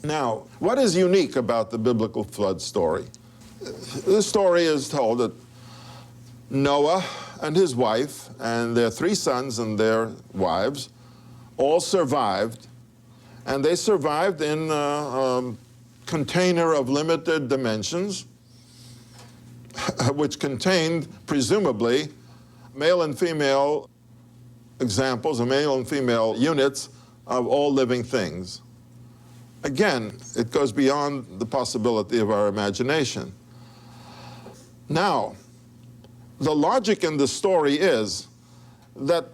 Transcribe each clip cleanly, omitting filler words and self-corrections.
Now, what is unique about the biblical flood story? The story is told that Noah and his wife and their 3 sons and their wives all survived, and they survived in a container of limited dimensions, which contained, presumably, male and female examples, or male and female units of all living things. Again, it goes beyond the possibility of our imagination. Now, the logic in the story is that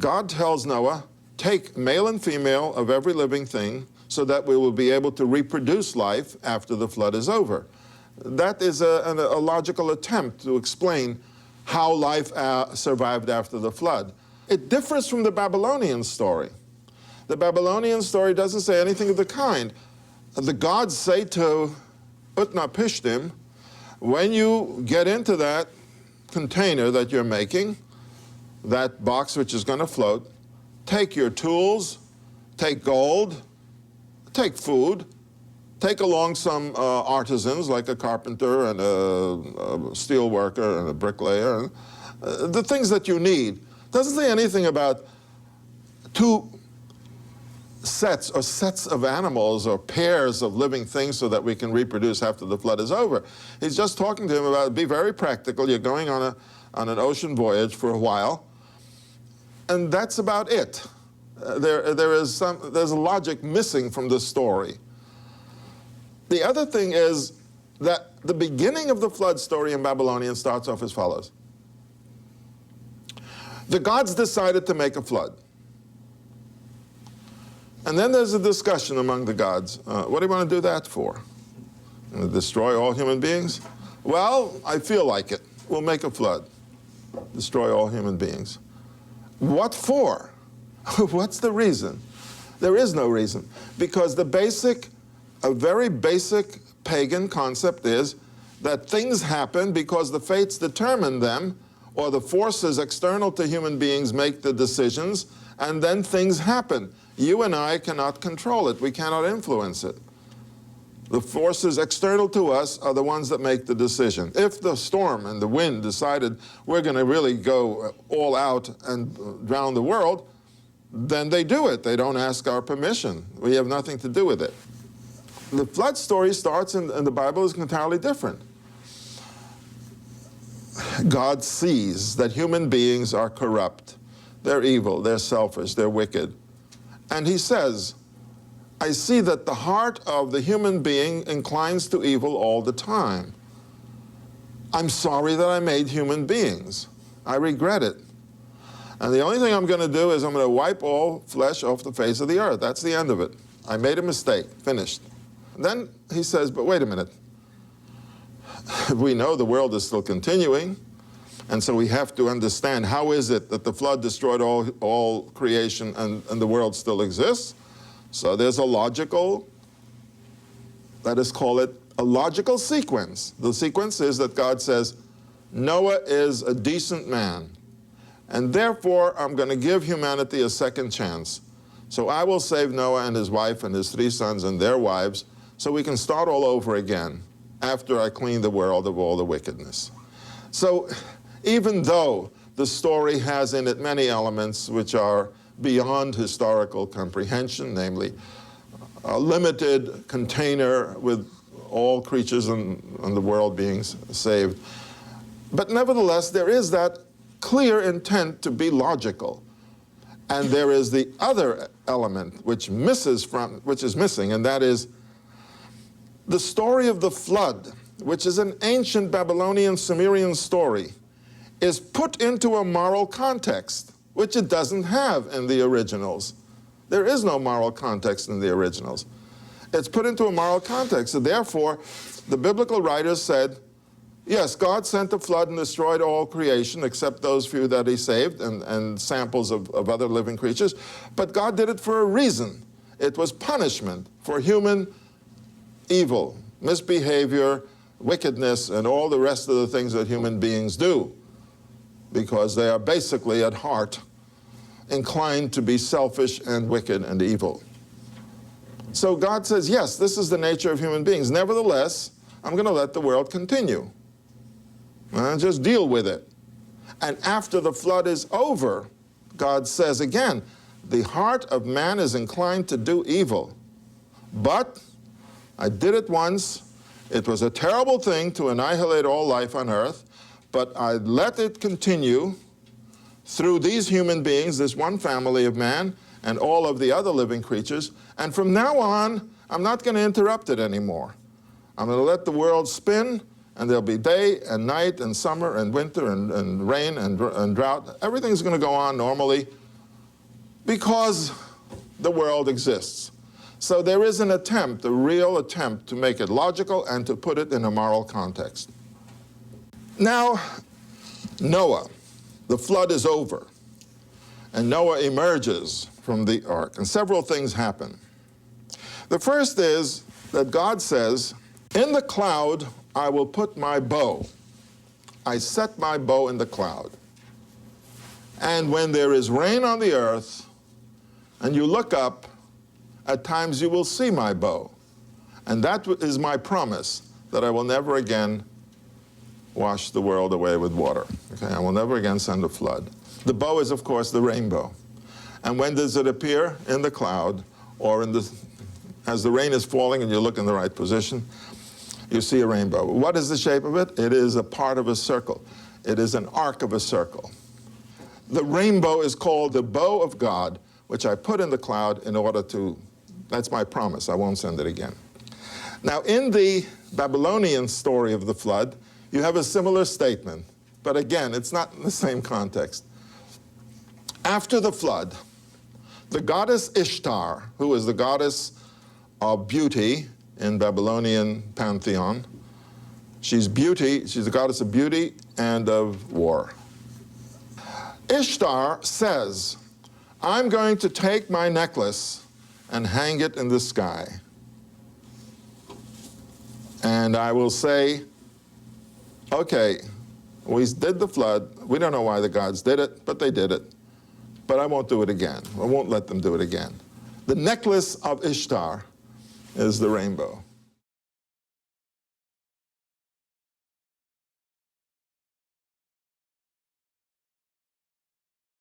God tells Noah, take male and female of every living thing so that we will be able to reproduce life after the flood is over. That is a logical attempt to explain how life survived after the flood. It differs from the Babylonian story. The Babylonian story doesn't say anything of the kind. The gods say to Utnapishtim, when you get into that container that you're making, that box which is going to float, take your tools, take gold, take food, take along some artisans like a carpenter and a steel worker and a bricklayer, the things that you need. Doesn't say anything about 2 sets of animals or pairs of living things so that we can reproduce after the flood is over. He's just talking to him about, be very practical. You're going on an ocean voyage for a while, and that's about it. There's a logic missing from the story. The other thing is that the beginning of the flood story in Babylonian starts off as follows. The gods decided to make a flood. And then there's a discussion among the gods. What do you want to do that for? Destroy all human beings? Well, I feel like it. We'll make a flood. Destroy all human beings. What for? What's the reason? There is no reason. Because a very basic pagan concept is that things happen because the fates determine them, or the forces external to human beings make the decisions, and then things happen. You and I cannot control it. We cannot influence it. The forces external to us are the ones that make the decision. If the storm and the wind decided we're going to really go all out and drown the world, then they do it. They don't ask our permission. We have nothing to do with it. The flood story starts in the Bible is entirely different. God sees that human beings are corrupt. They're evil, they're selfish, they're wicked. And he says, I see that the heart of the human being inclines to evil all the time. I'm sorry that I made human beings. I regret it. And the only thing I'm going to do is I'm going to wipe all flesh off the face of the earth. That's the end of it. I made a mistake. Finished. Then he says, but wait a minute. We know the world is still continuing. And so we have to understand, how is it that the flood destroyed all creation and the world still exists? So there's a logical, let us call it a logical sequence. The sequence is that God says, Noah is a decent man, and therefore I'm going to give humanity a second chance. So I will save Noah and his wife and his 3 sons and their wives, so we can start all over again after I clean the world of all the wickedness. So even though the story has in it many elements which are beyond historical comprehension, namely a limited container with all creatures in the world being saved, but nevertheless there is that clear intent to be logical. And there is the other element which is missing, and that is the story of the flood, which is an ancient Babylonian Sumerian story, is put into a moral context, which it doesn't have in the originals. There is no moral context in the originals. It's put into a moral context, and therefore the biblical writers said, yes, God sent a flood and destroyed all creation except those few that he saved and samples of other living creatures, but God did it for a reason. It was punishment for human evil, misbehavior, wickedness, and all the rest of the things that human beings do, because they are basically at heart inclined to be selfish and wicked and evil. So God says, yes, this is the nature of human beings. Nevertheless, I'm going to let the world continue. And just deal with it. And after the flood is over, God says again, the heart of man is inclined to do evil. But I did it once. It was a terrible thing to annihilate all life on earth, but I let it continue through these human beings, this one family of man, and all of the other living creatures. And from now on, I'm not going to interrupt it anymore. I'm going to let the world spin, and there'll be day and night and summer and winter and rain and drought. Everything's going to go on normally because the world exists. So there is an attempt, a real attempt, to make it logical and to put it in a moral context. Now, Noah, the flood is over, and Noah emerges from the ark, and several things happen. The first is that God says, in the cloud I will put my bow. I set my bow in the cloud. And when there is rain on the earth, and you look up, at times you will see my bow. And that is my promise, that I will never again wash the world away with water. Okay? I will never again send a flood. The bow is, of course, the rainbow. And when does it appear? In the cloud, or as the rain is falling and you look in the right position, you see a rainbow. What is the shape of it? It is a part of a circle. It is an arc of a circle. The rainbow is called the bow of God, which I put in the cloud in order to, that's my promise, I won't send it again. Now, in the Babylonian story of the flood, you have a similar statement, but again, it's not in the same context. After the flood, the goddess Ishtar, who is the goddess of beauty in Babylonian pantheon, she's beauty, she's the goddess of beauty and of war. Ishtar says, I'm going to take my necklace and hang it in the sky. And I will say, okay, we did the flood. We don't know why the gods did it, but they did it. But I won't do it again. I won't let them do it again. The necklace of Ishtar is the rainbow.